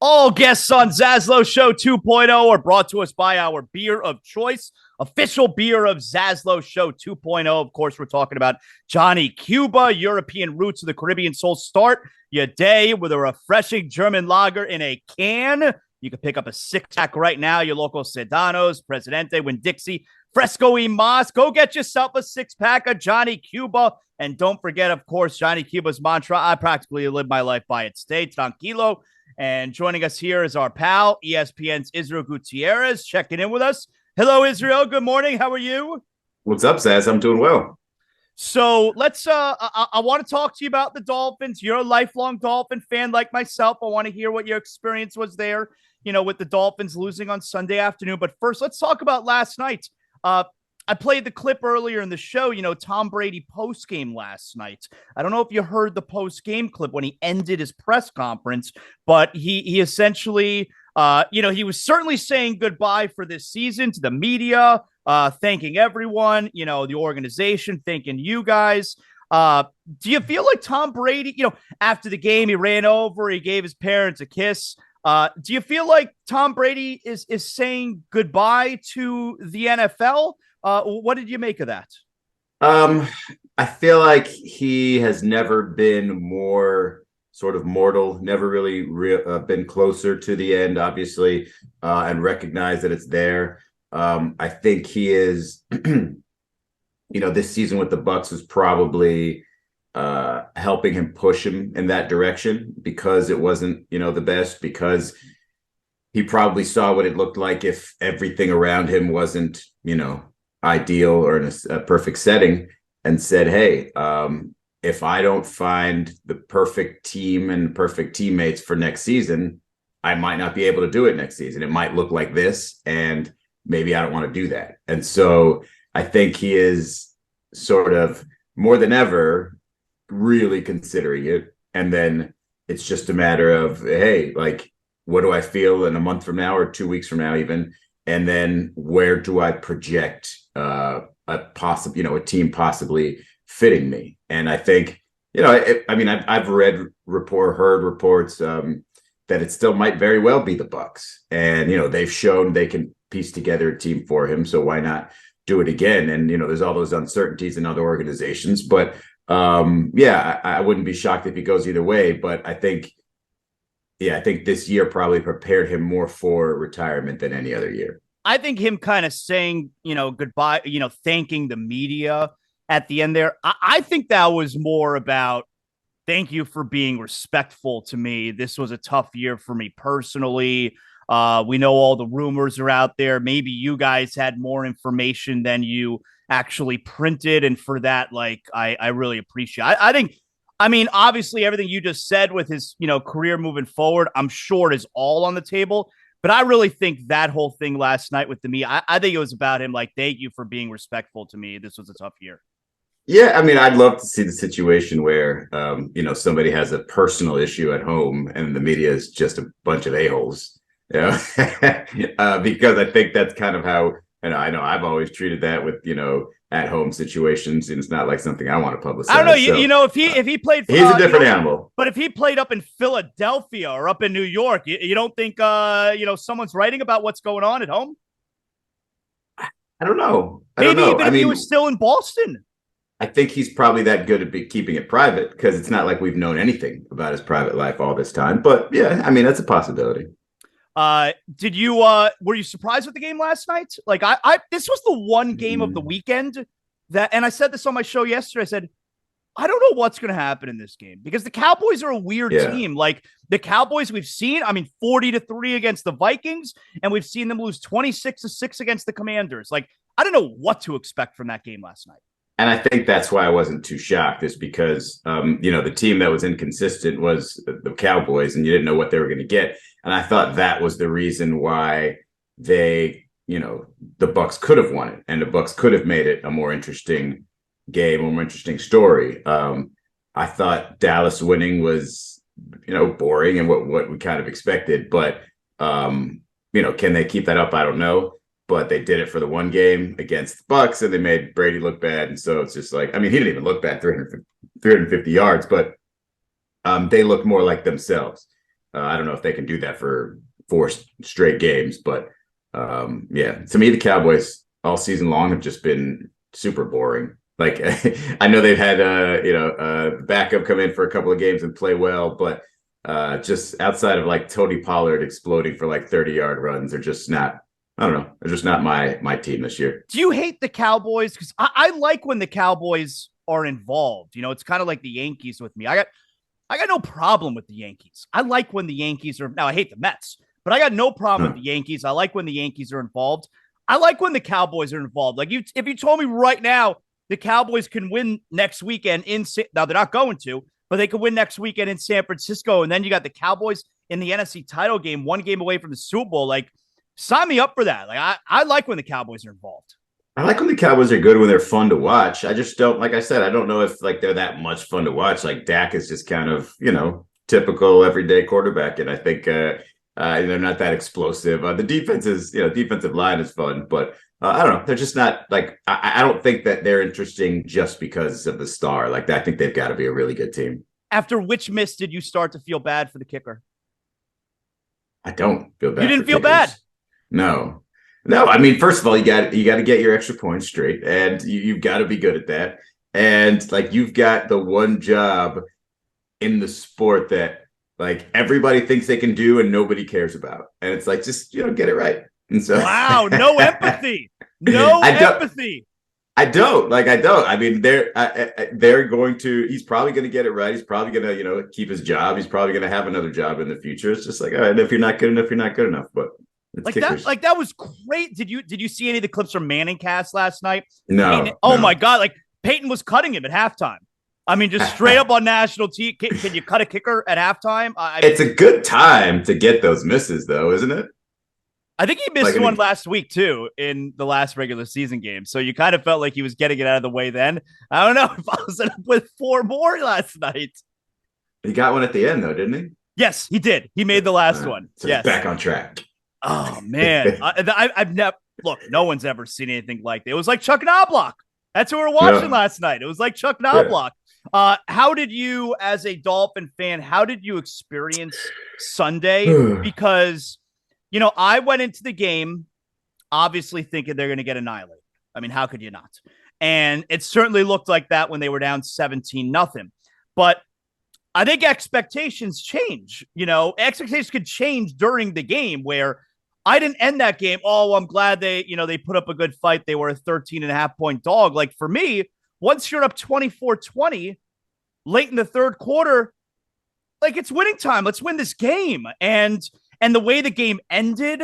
All guests on ZASLOW Show 2.0 are brought to us by our beer of choice, official beer of ZASLOW Show 2.0. Of course, we're talking about Johnny Cuba, European roots of the Caribbean soul. Start your day with a refreshing German lager in a can. You can pick up a six-pack right now, your local Sedanos, Presidente, Winn-Dixie, Fresco y Mas. Go get yourself a six-pack of Johnny Cuba. And don't forget, of course, Johnny Cuba's mantra, I practically live my life by it. Stay tranquilo. And joining us here is our pal, ESPN's Israel Gutierrez, checking in with us. Hello, Israel. Good morning. How are you? What's up, Zaz? I'm doing well. So let's, I want to talk to you about the Dolphins. You're a lifelong Dolphin fan like myself. I want to hear what your experience was there, with the Dolphins losing on Sunday afternoon. But first, let's talk about last night. I played the clip earlier in the show, Tom Brady post game last night. I don't know if you heard the post game clip when he ended his press conference, but he essentially, he was certainly saying goodbye for this season to the media, thanking everyone, the organization, thanking you guys. Do you feel like Tom Brady, after the game, he ran over, he gave his parents a kiss. Do you feel like Tom Brady is saying goodbye to the NFL? What did you make of that? Um, I feel like he has never been more sort of mortal, never really been closer to the end, obviously, and recognize that it's there. I think he is, this season with the Bucs was probably helping him push him in that direction because it wasn't, the best, because he probably saw what it looked like if everything around him wasn't, ideal or in a perfect setting, and said, hey, if I don't find the perfect team and perfect teammates for next season, I might not be able to do it next season. It might look like this, and maybe I don't want to do that. And so I think he is sort of more than ever really considering it. And then it's just a matter of, hey, like, what do I feel in a month from now or 2 weeks from now even? And then where do I project a team possibly fitting me? And I think, I've heard reports that it still might very well be the Bucs. And, they've shown they can piece together a team for him. So why not do it again? And, there's all those uncertainties in other organizations. But I wouldn't be shocked if he goes either way. But I think this year probably prepared him more for retirement than any other year. I think him kind of saying, goodbye, thanking the media at the end there. I think that was more about thank you for being respectful to me. This was a tough year for me personally. We know all the rumors are out there. Maybe you guys had more information than you actually printed. And for that, I really appreciate it. Obviously everything you just said with his, career moving forward, I'm sure it is all on the table. But I really think that whole thing last night with the media, I think it was about him, thank you for being respectful to me. This was a tough year. Yeah, I'd love to see the situation where, somebody has a personal issue at home and the media is just a bunch of a-holes, because I think that's kind of how, I know I've always treated that with, at-home situations, and it's not like something I want to publicize. I don't know. If he played, he's a different animal. But if he played up in Philadelphia or up in New York, you don't think someone's writing about what's going on at home? I don't know. Maybe even if he was still in Boston. I think he's probably that good at keeping it private, because it's not like we've known anything about his private life all this time. But yeah, that's a possibility. Were you surprised with the game last night? This was the one game of the weekend and I said this on my show yesterday. I said, I don't know what's going to happen in this game because the Cowboys are a weird team. Like the Cowboys we've seen, 40-3 against the Vikings, and we've seen them lose 26-6 against the Commanders. I don't know what to expect from that game last night. And I think that's why I wasn't too shocked, is because, the team that was inconsistent was the Cowboys, and you didn't know what they were going to get. And I thought that was the reason why the Bucs could have won it, and the Bucs could have made it a more interesting game, a more interesting story. I thought Dallas winning was, boring and what we kind of expected. But, can they keep that up? I don't know. But they did it for the one game against the Bucs, and they made Brady look bad. And so it's just he didn't even look bad, 350 yards, but they look more like themselves. I don't know if they can do that for 4 straight games, but yeah, to me, the Cowboys all season long have just been super boring. Like I know they've had backup come in for a couple of games and play well, but just outside of like Tony Pollard exploding for like 30-yard runs, they're just not. I don't know. They're just not my team this year. Do you hate the Cowboys? Because I like when the Cowboys are involved. It's kind of like the Yankees with me. I got no problem with the Yankees. I like when the Yankees are. Now I hate the Mets, but I got no problem with the Yankees. I like when the Yankees are involved. I like when the Cowboys are involved. Like if you told me right now the Cowboys can win next weekend now they're not going to, but they could win next weekend in San Francisco, and then you got the Cowboys in the NFC title game, 1 game away from the Super Bowl. Like, sign me up for that. Like I like when the Cowboys are involved. I like when the Cowboys are good, when they're fun to watch. I just don't, like I said, I don't know if like they're that much fun to watch. Like Dak is just kind of, typical everyday quarterback. And I think they're not that explosive. The defensive line is fun, but I don't know. They're just not like, I don't think that they're interesting just because of the star. Like I think they've got to be a really good team. After which miss did you start to feel bad for the kicker? I don't feel bad. You didn't feel bad? No. I mean, first of all, you got to get your extra points straight, and you've got to be good at that. And like, you've got the one job in the sport that like everybody thinks they can do and nobody cares about. And it's like, just, get it right. And so, wow, no empathy. No empathy. I don't. I mean, they're going to. He's probably going to get it right. He's probably going to, keep his job. He's probably going to have another job in the future. It's just like, all right, if you're not good enough, you're not good enough. But that was great. Did you see any of the clips from Manning cast last night? No. Oh my God! Like Peyton was cutting him at halftime. I mean, just straight up on national TV. Can you cut a kicker at halftime? It's a good time to get those misses, though, isn't it? I think he missed one last week, too, in the last regular season game. So you kind of felt like he was getting it out of the way then. I don't know if I was up with 4 more last night. He got one at the end, though, didn't he? Yes, he did. He made the last one. So yes. He's back on track. Oh, man. I've never – look, no one's ever seen anything like that. It was like Chuck Knobloch. That's who we were watching last night. It was like Chuck Knobloch. Yeah. How did you, as a Dolphin fan, how did you experience Sunday? Because – I went into the game obviously thinking they're going to get annihilated. I mean, how could you not? And it certainly looked like that when they were down 17-0. But I think expectations change. Expectations could change during the game, where I didn't end that game. Oh, I'm glad they put up a good fight. They were a 13.5-point dog. Like for me, once you're up 24-20 late in the third quarter, like it's winning time. Let's win this game. And the way the game ended,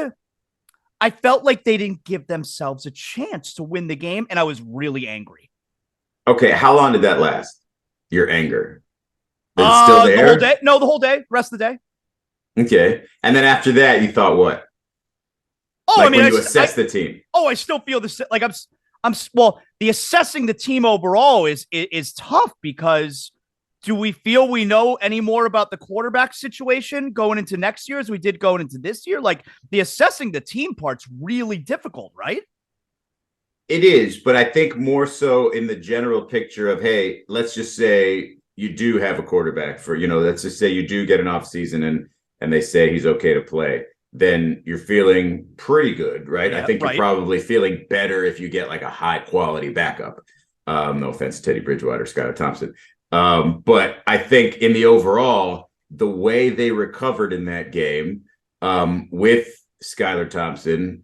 I felt like they didn't give themselves a chance to win the game, and I was really angry. Okay, how long did that last? Your anger? Is it still there? The whole day? No, the whole day. Rest of the day. Okay, and then after that, you thought what? Oh, like when you assess the team. Oh, I still feel this. Like well, the assessing the team overall is tough because. Do we feel we know any more about the quarterback situation going into next year as we did going into this year? Like the assessing the team part's really difficult, right? It is, but I think more so in the general picture of, hey, let's just say you do have a quarterback for, let's just say you do get an offseason and they say he's okay to play. Then you're feeling pretty good, right? Yeah, I think you're probably feeling better if you get like a high quality backup. No offense to Teddy Bridgewater, Skylar Thompson. But I think in the overall, the way they recovered in that game with Skylar Thompson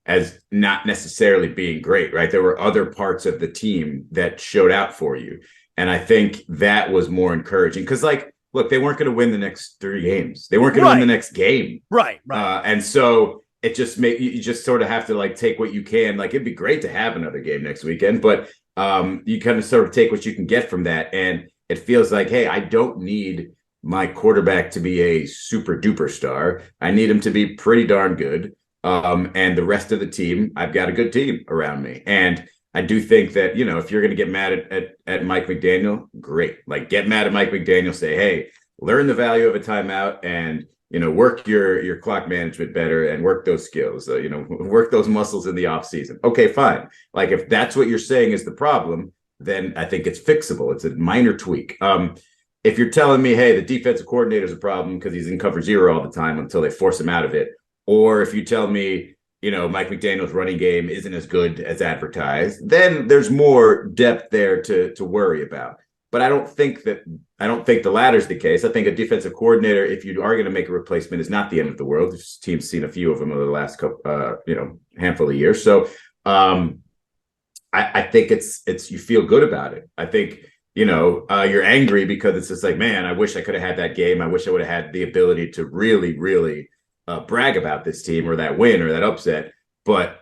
as not necessarily being great, right? There were other parts of the team that showed out for you. And I think that was more encouraging because, like, look, they weren't going to win the next 3 games. They weren't going to win the next game. Right. And so it just you just sort of have to like take what you can. Like, it'd be great to have another game next weekend, but you kind of sort of take what you can get from that. And it feels like, hey, I don't need my quarterback to be a super duper star. I need him to be pretty darn good. And the rest of the team, I've got a good team around me. And I do think that, if you're going to get mad at Mike McDaniel, great. Like, get mad at Mike McDaniel, say, hey, learn the value of a timeout and, work your clock management better and work those skills, work those muscles in the off season. Okay, fine. Like, if that's what you're saying is the problem, then I think it's fixable. It's a minor tweak. if you're telling me, hey, the defensive coordinator is a problem because he's in cover zero all the time until they force him out of it, or if you tell me, Mike McDaniel's running game isn't as good as advertised, then there's more depth there to worry about. But I don't think the latter is the case. I think a defensive coordinator, if you are going to make a replacement, is not the end of the world. This team's seen a few of them over the last couple, handful of years. So I think it's you feel good about it. I think you're angry because it's just like, man, I wish I could have had that game. I wish I would have had the ability to really, really brag about this team or that win or that upset. But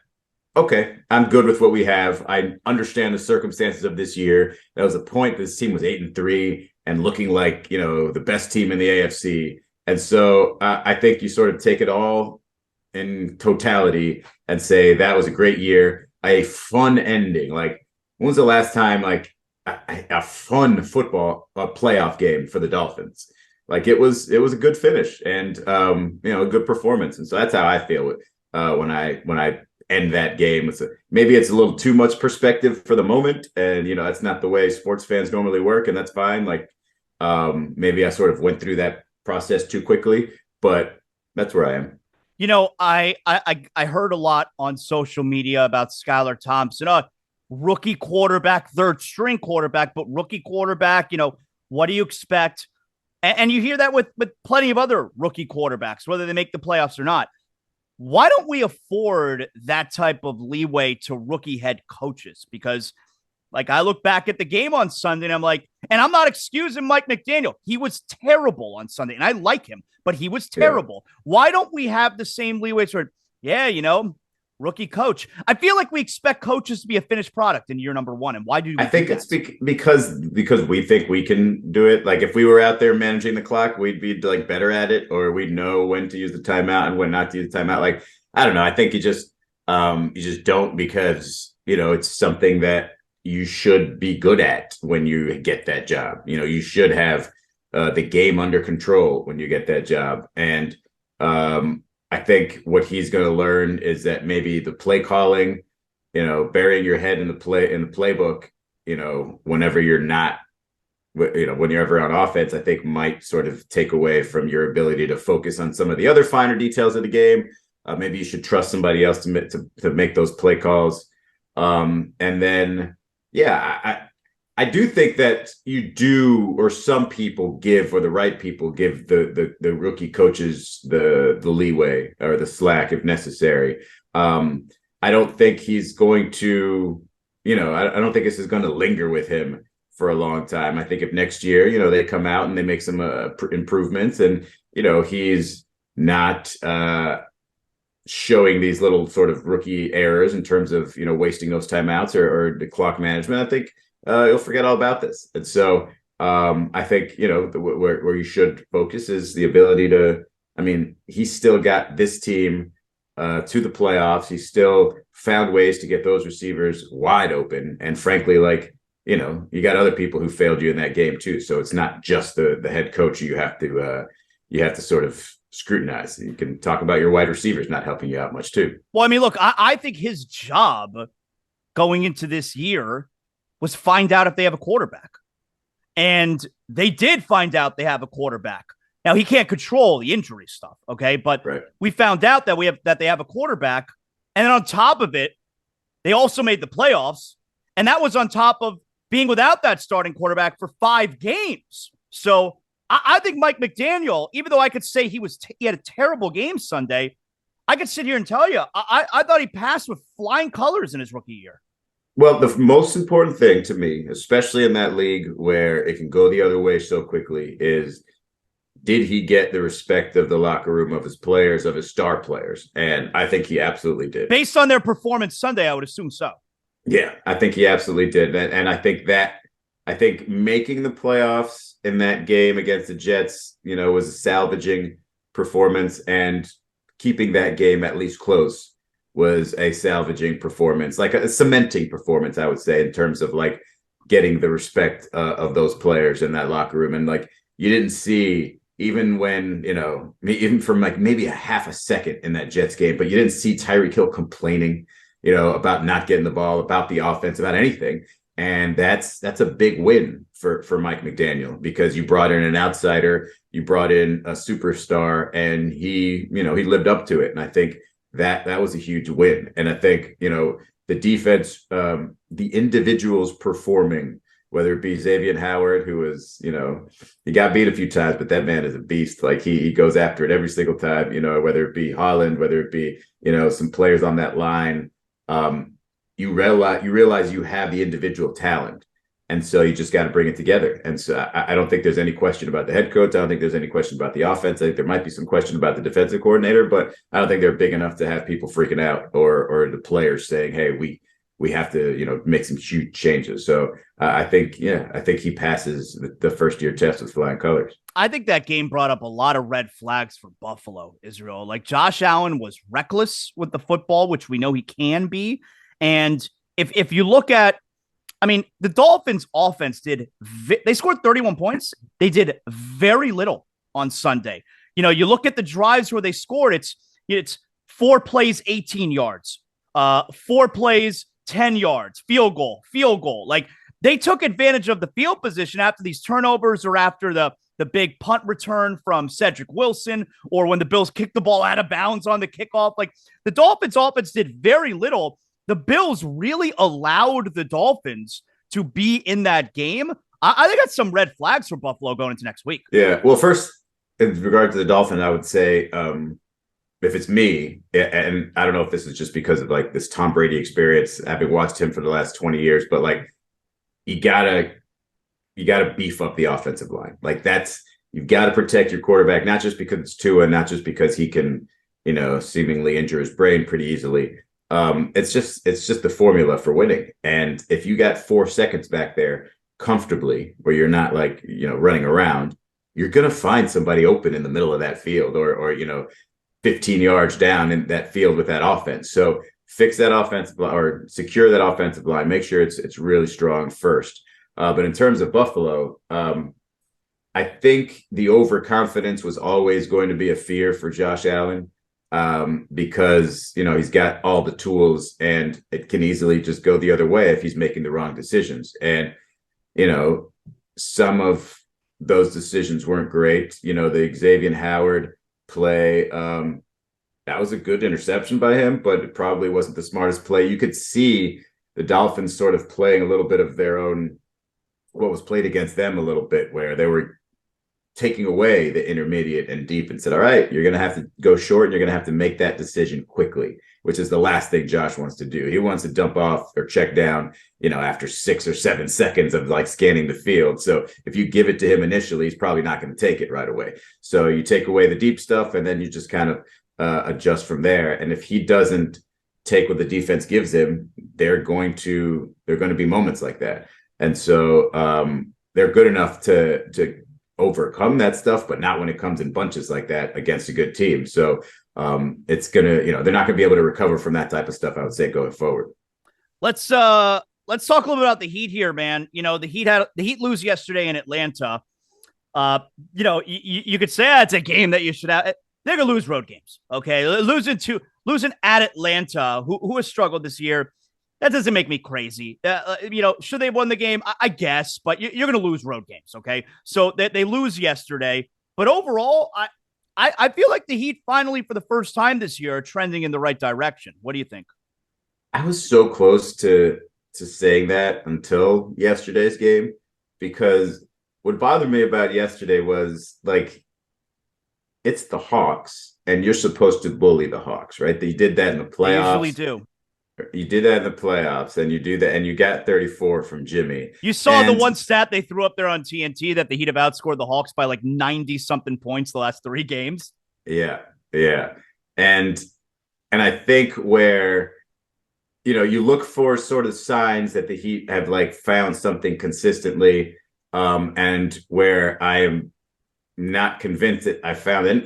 okay, I'm good with what we have. I understand the circumstances of this year. That was a point. This team was 8-3 and looking like, the best team in the AFC. And so I think you sort of take it all in totality and say that was a great year, a fun ending. Like, when was the last time like a fun football playoff game for the Dolphins? Like, it was a good finish and a good performance. And so that's how I feel when I end that game. Maybe it's a little too much perspective for the moment, and that's not the way sports fans normally work, and that's fine. Like, maybe I sort of went through that process too quickly, but that's where I am. I heard a lot on social media about Skylar Thompson, rookie quarterback, third string quarterback, but rookie quarterback. What do you expect? And you hear that with plenty of other rookie quarterbacks, whether they make the playoffs or not. Why don't we afford that type of leeway to rookie head coaches? Because, like, I look back at the game on Sunday and I'm like, and I'm not excusing Mike McDaniel. He was terrible on Sunday, and I like him, but he was terrible. Yeah. Why don't we have the same leeway for, rookie coach? I feel like we expect coaches to be a finished product in year number one. And why do we? I think it's because we think we can do it. Like, if we were out there managing the clock, we'd be like better at it, or we'd know when to use the timeout and when not to use the timeout. Like, I don't know. I think you just don't, because it's something that you should be good at when you get that job. You should have the game under control when you get that job. And I think what he's going to learn is that maybe the play calling, burying your head in the playbook, whenever you're not, when you're ever on offense, I think might sort of take away from your ability to focus on some of the other finer details of the game. Maybe you should trust somebody else to make those play calls. And then, I do think that you do, or some people give, or the right people give the rookie coaches the leeway or the slack if necessary. I don't think he's going to, I don't think this is going to linger with him for a long time. I think if next year, they come out and they make some improvements, and he's not showing these little sort of rookie errors in terms of wasting those timeouts or the clock management, I think you'll forget all about this. And so I think, where you should focus is the ability to, he's still got this team to the playoffs. He's still found ways to get those receivers wide open. And frankly, you got other people who failed you in that game too. So it's not just the head coach you have to sort of scrutinize. You can talk about your wide receivers not helping you out much too. Well, look, I think his job going into this year was find out if they have a quarterback. And they did find out they have a quarterback. Now, he can't control the injury stuff, okay? But we found out that they have a quarterback. And then on top of it, they also made the playoffs. And that was on top of being without that starting quarterback for 5 games. So I think Mike McDaniel, even though I could say he had a terrible game Sunday, I could sit here and tell you, I thought he passed with flying colors in his rookie year. Well, the most important thing to me, especially in that league where it can go the other way so quickly, is did he get the respect of the locker room, of his players, of his star players? And I think he absolutely did. Based on their performance Sunday, I would assume so. Yeah, I think he absolutely did. And I think making the playoffs in that game against the Jets, was a salvaging performance, and keeping that game at least close was a salvaging performance, like a cementing performance, I would say, in terms of like getting the respect of those players in that locker room. And like, you didn't see, even when, even from like maybe a half a second in that Jets game, but you didn't see Tyreek Hill complaining, about not getting the ball, about the offense, about anything. And that's a big win for Mike McDaniel, because you brought in an outsider, you brought in a superstar, and he lived up to it. And I think that was a huge win. And I think, the defense, the individuals performing, whether it be Xavier Howard, who was, he got beat a few times, but that man is a beast. Like he goes after it every single time, whether it be Holland, whether it be, some players on that line. You realize you have the individual talent. And so you just got to bring it together. And so I don't think there's any question about the head coach. I don't think there's any question about the offense. I think there might be some question about the defensive coordinator, but I don't think they're big enough to have people freaking out or the players saying, hey, we have to, make some huge changes. So I think he passes the first year test with flying colors. I think that game brought up a lot of red flags for Buffalo, Israel. Like Josh Allen was reckless with the football, which we know he can be. And if you look at, the Dolphins offense they scored 31 points. They did very little on Sunday. You look at the drives where they scored, it's 4 plays, 18 yards, 4 plays, 10 yards, field goal. Like they took advantage of the field position after these turnovers or after the big punt return from Cedric Wilson, or when the Bills kicked the ball out of bounds on the kickoff. Like the Dolphins offense did very little. The Bills really allowed the Dolphins to be in that game. I think that's some red flags for Buffalo going into next week. Yeah. Well, first, in regard to the Dolphins, I would say, if it's me, and I don't know if this is just because of like this Tom Brady experience, having watched him for the last 20 years, but like you gotta beef up the offensive line. Like you've got to protect your quarterback, not just because it's Tua, not just because he can, seemingly injure his brain pretty easily. It's just the formula for winning. And if you got 4 seconds back there comfortably, where you're not like, running around, you're going to find somebody open in the middle of that field or 15 yards down in that field with that offense. So fix that offensive line, or secure that offensive line, make sure it's really strong first. But in terms of Buffalo, I think the overconfidence was always going to be a fear for Josh Allen. Because, he's got all the tools, and it can easily just go the other way if he's making the wrong decisions. And, some of those decisions weren't great. The Xavier Howard play, that was a good interception by him, but it probably wasn't the smartest play. You could see the Dolphins sort of playing a little bit of their own, what was played against them a little bit, where they were taking away the intermediate and deep and said, all right, you're going to have to go short and you're going to have to make that decision quickly, which is the last thing Josh wants to do. He wants to dump off or check down, after 6 or 7 seconds of like scanning the field. So if you give it to him initially, he's probably not going to take it right away. So you take away the deep stuff and then you just kind of adjust from there. And if he doesn't take what the defense gives him, they're going to be moments like that. And so they're good enough to overcome that stuff, but not when it comes in bunches like that against a good team. So it's gonna, they're not gonna be able to recover from that type of stuff, I would say, going forward. Let's talk a little bit about the Heat here, man. The Heat lose yesterday in Atlanta. You could say it's a game that you should have. They're gonna lose road games. Okay, losing at Atlanta, who has struggled this year. That doesn't make me crazy. Should they have won the game? I guess, but you're going to lose road games, okay? So they lose yesterday. But overall, I feel like the Heat finally, for the first time this year, are trending in the right direction. What do you think? I was so close to saying that until yesterday's game, because what bothered me about yesterday was, like, it's the Hawks, and you're supposed to bully the Hawks, right? They did that in the playoffs. They usually do. You did that in the playoffs, and you do that, and you got 34 from Jimmy. You saw the one stat they threw up there on TNT that the Heat have outscored the Hawks by like 90-something points the last 3 games. Yeah. And I think where, you look for sort of signs that the Heat have like found something consistently, and where I am not convinced that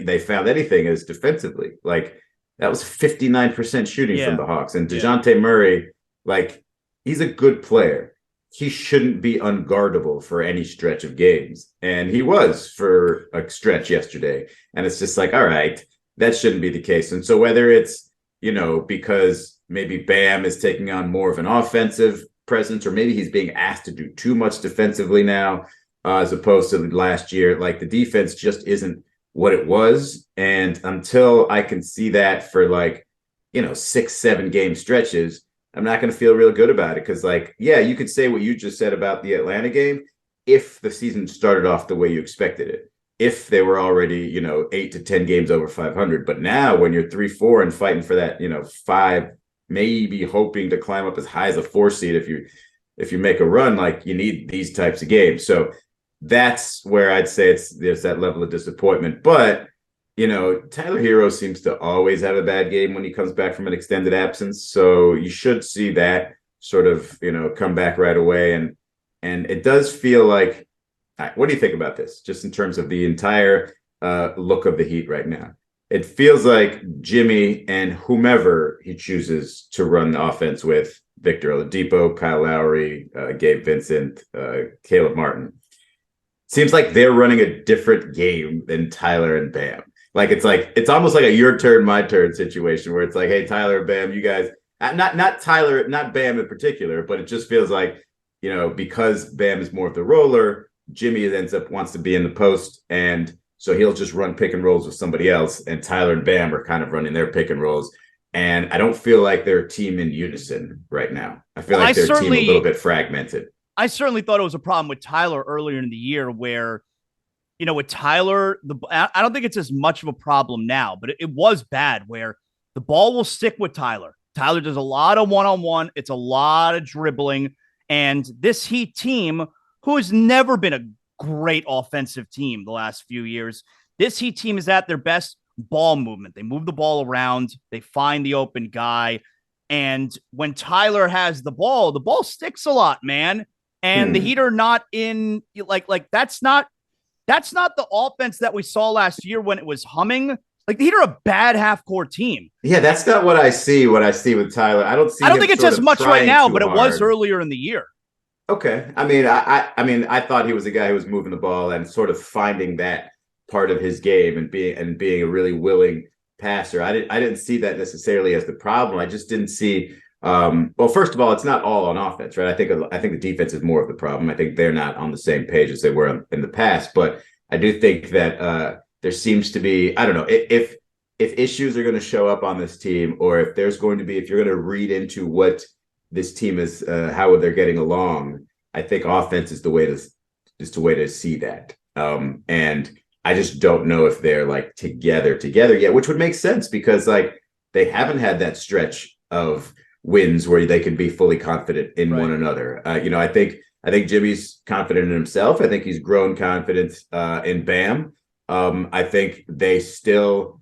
they found anything is defensively. Like, that was 59% shooting from the Hawks. And DeJounte Murray, like, he's a good player. He shouldn't be unguardable for any stretch of games. And he was for a stretch yesterday. And it's just like, all right, that shouldn't be the case. And so whether it's, because maybe Bam is taking on more of an offensive presence, or maybe he's being asked to do too much defensively now, as opposed to last year. Like the defense just isn't what it was. And until I can see that for 6-7 game stretches, I'm not going to feel real good about it. Because yeah, you could say what you just said about the Atlanta game if the season started off the way you expected it, if they were already 8 to 10 games over 500. But now when you're 3-4 and fighting for that 5, maybe hoping to climb up as high as a 4 seed if you make a run, you need these types of games. So that's where I'd say there's that level of disappointment. But Tyler Hero seems to always have a bad game when he comes back from an extended absence. So you should see that sort of, come back right away. And it does feel like, what do you think about this? Just in terms of the entire look of the Heat right now. It feels like Jimmy and whomever he chooses to run the offense with, Victor Oladipo, Kyle Lowry, Gabe Vincent, Caleb Martin, seems like they're running a different game than Tyler and Bam. It's almost like a your turn, my turn situation where it's like, hey, Tyler and Bam, you guys, not Tyler, not Bam in particular, but it just feels like, because Bam is more of the roller, Jimmy wants to be in the post, and so he'll just run pick and rolls with somebody else, and Tyler and Bam are kind of running their pick and rolls. And I don't feel like they're a team in unison right now. I feel like they're a team a little bit fragmented. I certainly thought it was a problem with Tyler earlier in the year where, with Tyler, I don't think it's as much of a problem now, but it was bad where the ball will stick with Tyler. Tyler does a lot of one-on-one. It's a lot of dribbling. And this Heat team, who has never been a great offensive team the last few years, this Heat team is at their best ball movement. They move the ball around. They find the open guy. And when Tyler has the ball sticks a lot, man. And the Heat are not in that's not the offense that we saw last year when it was humming. The Heat are a bad half-court team. Yeah, that's not what I see with Tyler. I don't think it's as much right now, but it was earlier in the year. Okay. I thought he was a guy who was moving the ball and sort of finding that part of his game and being a really willing passer. I didn't see that necessarily as the problem. I just didn't see well, first of all, it's not all on offense, right? I think the defense is more of the problem. I think they're not on the same page as they were in the past, but I do think that there seems to be, I don't know, if issues are going to show up on this team, or if you're going to read into what this team is, how they're getting along, I think offense is the way to see that. And I just don't know if they're together yet, which would make sense because they haven't had that stretch of wins where they can be fully confident in one another. I think Jimmy's confident in himself. I think he's grown confidence in Bam. I think they still,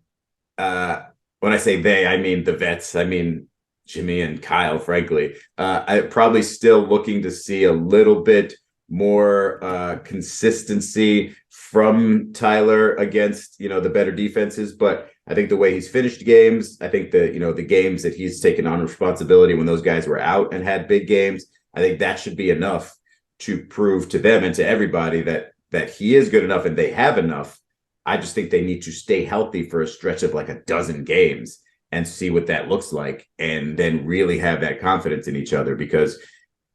when I say they, I mean the vets. I mean Jimmy and Kyle, frankly. I'm probably still looking to see a little bit more consistency from Tyler against the better defenses, but I think the way he's finished games, I think the games that he's taken on responsibility when those guys were out and had big games, I think that should be enough to prove to them and to everybody that he is good enough and they have enough. I just think they need to stay healthy for a stretch of a dozen games and see what that looks like, and then really have that confidence in each other, because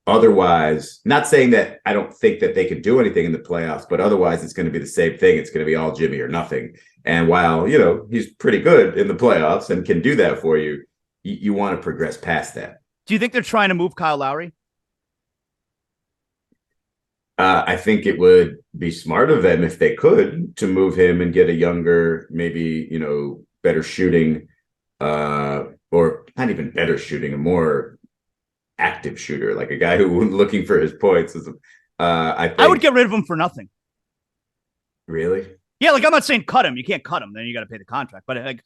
otherwise, not saying that I don't think that they can do anything in the playoffs, but otherwise it's going to be the same thing. It's going to be all Jimmy or nothing. And while, he's pretty good in the playoffs and can do that for you, you want to progress past that. Do you think they're trying to move Kyle Lowry? I think it would be smart of them if they could to move him and get a younger, maybe, better shooting, or not even better shooting, a more active shooter, like a guy who looking for his points. I would get rid of him for nothing. Really? Yeah, I'm not saying cut him. You can't cut him. Then you got to pay the contract. But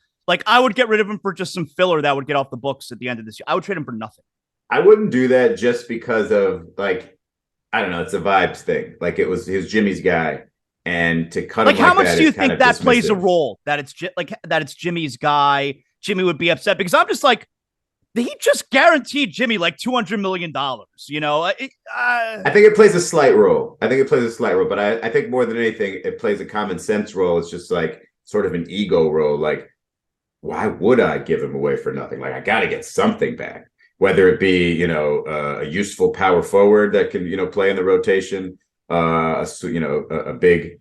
I would get rid of him for just some filler that would get off the books at the end of this year. I would trade him for nothing. I wouldn't do that just because of I don't know. It's a vibes thing. He was Jimmy's guy, and to cut him how much that do you think that dismissive. Plays a role? That it's Jimmy's guy. Jimmy would be upset because I'm just he just guaranteed Jimmy $200 million. I think it plays a slight role. But I think more than anything, it plays a common sense role. It's just sort of an ego role. Why would I give him away for nothing? I got to get something back. whether it be, a useful power forward that can, play in the rotation, a big,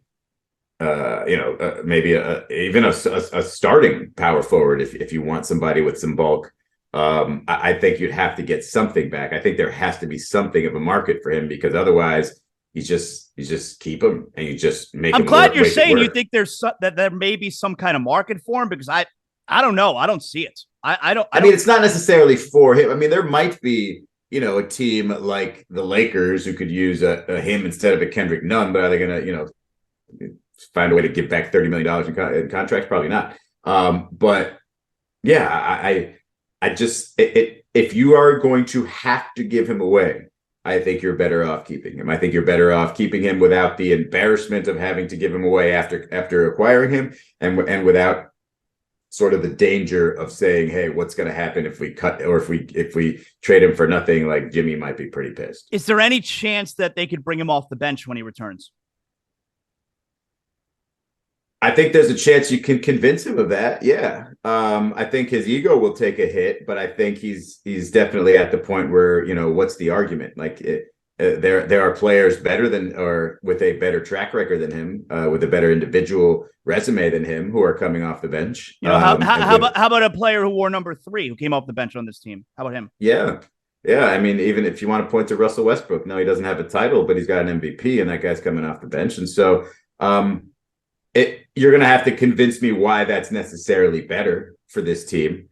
maybe even a starting power forward if you want somebody with some bulk. I think you'd have to get something back. I think there has to be something of a market for him, because otherwise you just keep him and you just make. I'm glad you're saying you think that there may be some kind of market for him, because I don't know. I don't see it. I don't. I mean, it's not necessarily for him. I mean, there might be, a team like the Lakers who could use a him instead of a Kendrick Nunn, but are they going to, find a way to give back $30 million in contracts? Probably not. But yeah, I just, if you are going to have to give him away, I think you're better off keeping him. I think you're better off keeping him without the embarrassment of having to give him away after acquiring him, and without sort of the danger of saying, hey, what's going to happen if we cut, or if we trade him for nothing? Like, Jimmy might be pretty pissed. Is there any chance that they could bring him off the bench when he returns? I think there's a chance you can convince him of that. Yeah. I think his ego will take a hit, but I think he's definitely at the point where, what's the argument? Like, there are players better than, or with a better track record than him, with a better individual resume than him, who are coming off the bench. How about a player who wore number 3 who came off the bench on this team? How about him? Yeah. Yeah. I mean, even if you want to point to Russell Westbrook, no, he doesn't have a title, but he's got an MVP, and that guy's coming off the bench. And so, you're going to have to convince me why that's necessarily better for this team,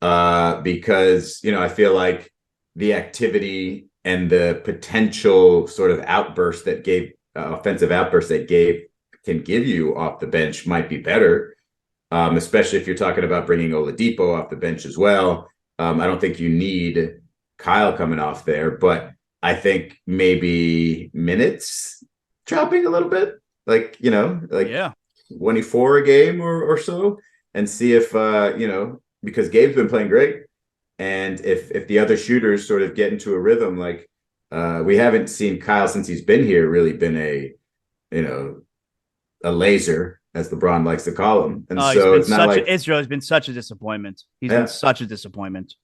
because, I feel like the activity and the potential sort of outburst that offensive outburst that can give you off the bench might be better, especially if you're talking about bringing Oladipo off the bench as well. I don't think you need Kyle coming off there, but I think maybe minutes dropping a little bit, yeah, 24 a game or so, and see if, because Gabe's been playing great. And if the other shooters sort of get into a rhythm, like, we haven't seen Kyle since he's been here really been a laser, as LeBron likes to call him. And so it's not like Israel has been such a disappointment. He's been such a disappointment.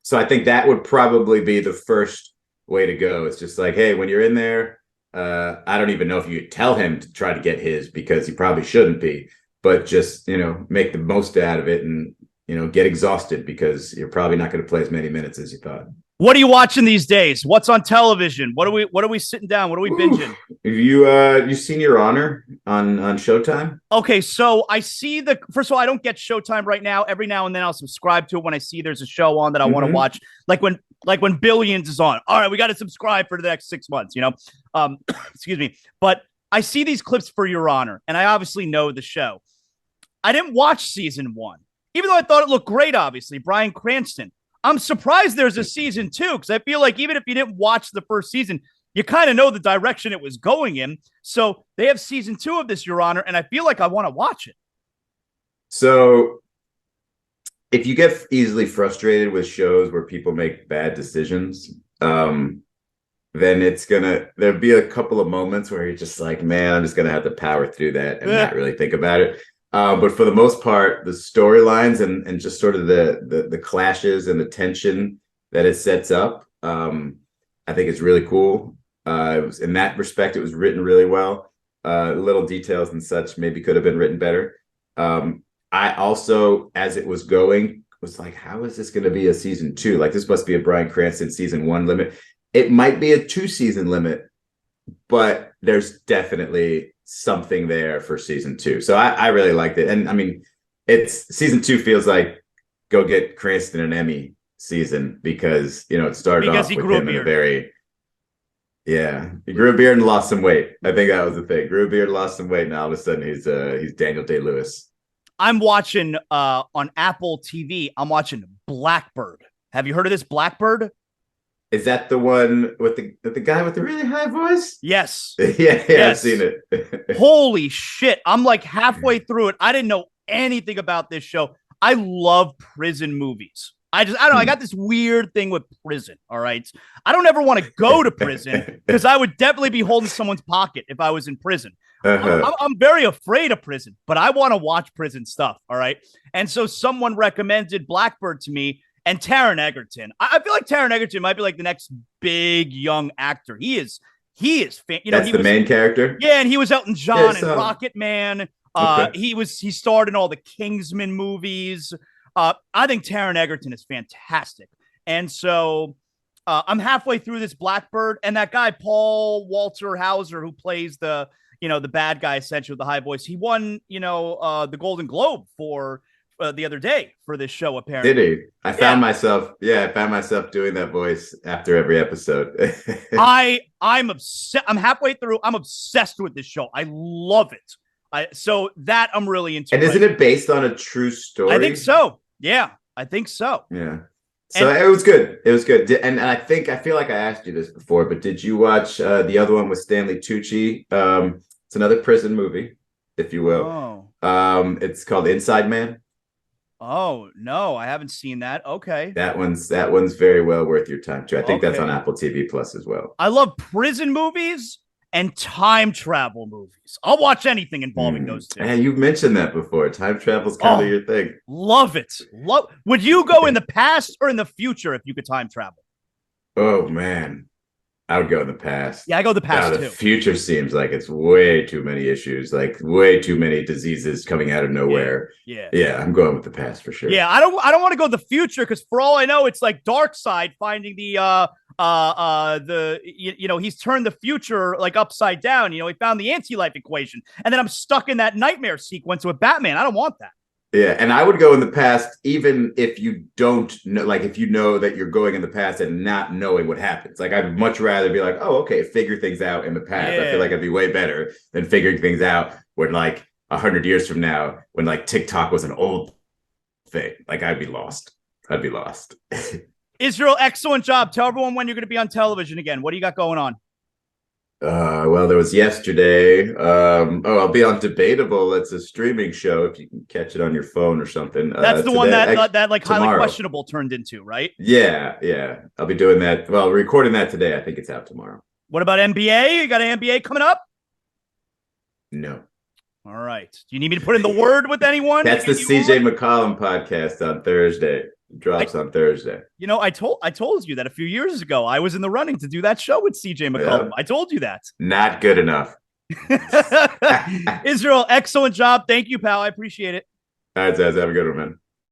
So I think that would probably be the first way to go. It's just like, hey, when you're in there, I don't even know if you tell him to try to get his, because he probably shouldn't be, but just, make the most out of it, and, get exhausted, because you're probably not going to play as many minutes as you thought. What are you watching these days? What's on television? What are we sitting down? What are we binging? Have you seen Your Honor on Showtime? Okay, so I see first of all, I don't get Showtime right now. Every now and then I'll subscribe to it when I see there's a show on that I want to watch. Like when Billions is on. All right, we got to subscribe for the next 6 months, excuse me. But I see these clips for Your Honor, and I obviously know the show. I didn't watch season 1, even though I thought it looked great, obviously. Bryan Cranston. I'm surprised there's a season 2, because I feel like even if you didn't watch the first season, you kind of know the direction it was going in. So they have season 2 of this, Your Honor, and I feel like I want to watch it. So if you get easily frustrated with shows where people make bad decisions, then there'll be a couple of moments where you're just like, man, I'm just going to have to power through that and not really think about it. But for the most part, the storylines and just sort of the clashes and the tension that it sets up, I think it's really cool. It was, in that respect, it was written really well. Little details and such maybe could have been written better. I also, as it was going, was like, how is this going to be a season 2? Like, this must be a Bryan Cranston season 1 limit. It might be a 2-season limit, but there's definitely something there for season 2. So I really liked it. And I mean, season 2 feels like go get Cranston an Emmy season, because, it started off with him in he grew a beard and lost some weight. I think that was the thing. Grew a beard, lost some weight. Now all of a sudden he's Daniel Day-Lewis. I'm watching on Apple TV. I'm watching Blackbird. Have you heard of this Blackbird? Is that the one with the guy with the really high voice? Yes. Yeah, yes. I've seen it. Holy shit. I'm like halfway through it. I didn't know anything about this show. I love prison movies. I don't know. I got this weird thing with prison. All right. I don't ever want to go to prison, because I would definitely be holding someone's pocket if I was in prison. I'm very afraid of prison, but I want to watch prison stuff. All right. And so someone recommended Blackbird to me, And Taron Egerton. I feel like Taron Egerton might be like the next big young actor. That's the main character. Yeah, and he was Elton John and Rocket Man. Okay. He starred in all the Kingsman movies. I think Taron Egerton is fantastic. And so I'm halfway through this Blackbird, and that guy, Paul Walter Hauser, who plays the bad guy essentially with the high voice, he won, the Golden Globe for the other day for this show, apparently. Did he? I found myself doing that voice after every episode. I'm obsessed. I'm halfway through. I'm obsessed with this show. I love it. So that I'm really into. And isn't it based on a true story? I think so. Yeah, I think so. Yeah. So it was good. It was good. And I feel like I asked you this before, but did you watch the other one with Stanley Tucci? It's another prison movie, if you will. Oh. It's called Inside Man. Oh, no, I haven't seen that. Okay. That one's very well worth your time too. I think that's on Apple TV Plus as well. I love prison movies and time travel movies. I'll watch anything involving those two. And you've mentioned that before. Time travel's kind of your thing. Love it. Would you go in the past or in the future if you could time travel? Oh man. I would go in the past. Yeah, I go the past too. The future seems like it's way too many issues, like way too many diseases coming out of nowhere. Yeah. I'm going with the past for sure. Yeah, I don't want to go the future because for all I know, it's like Darkseid finding he's turned the future like upside down. He found the anti-life equation, and then I'm stuck in that nightmare sequence with Batman. I don't want that. Yeah, and I would go in the past, even if you don't know, like if you know that you're going in the past and not knowing what happens. Like I'd much rather be like, oh, okay, figure things out in the past. I feel like I'd be way better than figuring things out when like 100 years from now, when like TikTok was an old thing. Like I'd be lost. Israel, excellent job. Tell everyone when you're going to be on television again. What do you got going on? Well, there was yesterday. I'll be on Debatable. It's a streaming show. If you can catch it on your phone or something. That's the one that like tomorrow. Highly questionable turned into, right? Yeah. I'll be doing that. Well, recording that today. I think it's out tomorrow. What about NBA? You got an NBA coming up? No. All right. Do you need me to put in the word with anyone? That's the CJ McCollum podcast on Thursday. Drops on Thursday. I told you that a few years ago. I was in the running to do that show with CJ McCollum. I told you that. Not good enough. Israel, excellent job. Thank you, pal. I appreciate it. All right, Zaz, have a good one, man.